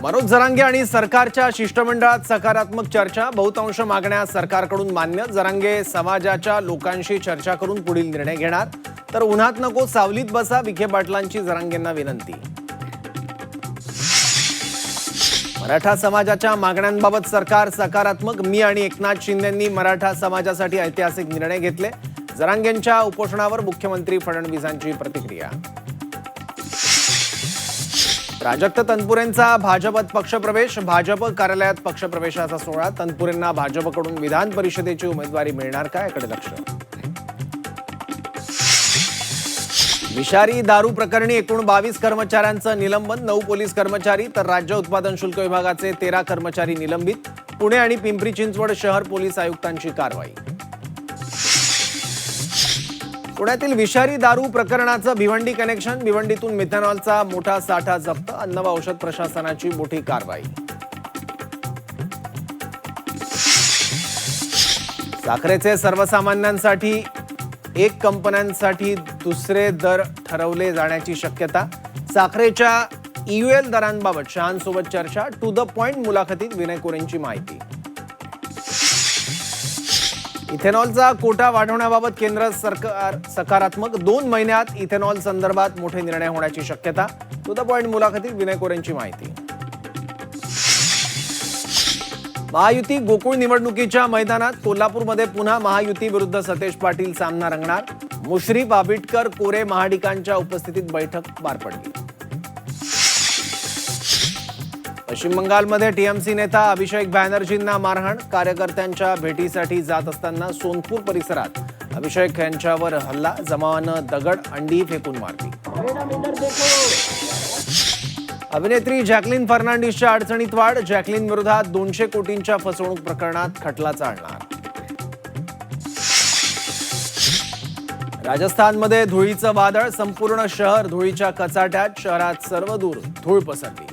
मनोज जरांगे आणि सरकारच्या शिष्टमंडळात सकारात्मक चर्चा, बहुतांश मागण्या सरकारकडून मान्य. जरांगे समाजाच्या लोकांशी चर्चा करून पुढील निर्णय घेणार. तर उन्हात नको सावलीत बसा, विखे पाटलांची जरांगेंना विनंती. मराठा समाजाच्या मागण्यांबाबत सरकार सकारात्मक. मी आणि एकनाथ शिंदेंनी मराठा समाजासाठी ऐतिहासिक निर्णय घेतले. जरांगेंच्या उपोषणावर मुख्यमंत्री फडणवीसांची प्रतिक्रिया. प्राजक्त तनपुरेंचा भाजपात पक्षप्रवेश. भाजप कार्यालयात पक्षप्रवेशाचा सोहळा. तनपुरेंना भाजपकडून विधान परिषदेची उमेदवारी मिळणार का, याकडे लक्ष. विषारी दारू प्रकरणी एकूण 22 कर्मचाऱ्यांचं निलंबन. 9 पोलीस कर्मचारी तर राज्य उत्पादन शुल्क विभागाचे 13 कर्मचारी निलंबित. पुणे आणि पिंपरी चिंचवड शहर पोलीस आयुक्तांची कारवाई. पुण्यातील विषारी दारू प्रकरणाचं भिवंडी कनेक्शन. भिवंडीतून मिथेनॉलचा मोठा साठा जप्त. अन्न व औषध प्रशासनाची मोठी कारवाई. साखरेचे सर्वसामान्यांसाठी एक, कंपन्यांसाठी दुसरे दर ठरवले जाण्याची शक्यता. साखरेच्या EUL दरांबाबत शहांसोबत चर्चा. टू द पॉइंट मुलाखतीत विनय कोरेंची माहिती. इथेनॉलचा कोटा वाढवण्याबाबत केंद्र सरकार सकारात्मक. 2 महिन्यात इथेनॉल संदर्भात मोठे निर्णय होण्याची शक्यता. टू द पॉइंट मुलाखतीत विनय कोरेंची माहिती. महायुती गोकुळ निवडणुकीच्या मैदानात. कोल्हापूरमध्ये पुन्हा महायुती विरुद्ध सतेज पाटील सामना रंगणार. मुश्रीफ, आबिटकर, कोरे, महाडिकांच्या उपस्थितीत बैठक पार पडली. पश्चिम बंगालमध्ये TMC नेता अभिषेक बॅनर्जींना मारहाण. कार्यकर्त्यांच्या भेटीसाठी जात असताना सोनपूर परिसरात अभिषेक यांच्यावर हल्ला. जमावानं दगड, अंडी फेकून मारली. अभिनेत्री जॅकलिन फर्नांडिसच्या अडचणीत वाढ. जॅकलिन विरोधात 200 कोटींच्या फसवणूक प्रकरणात खटला चालणार. राजस्थानमध्ये धुळीचं वादळ. संपूर्ण शहर धुळीच्या कचाट्यात. शहरात सर्वदूर धूळ पसरली.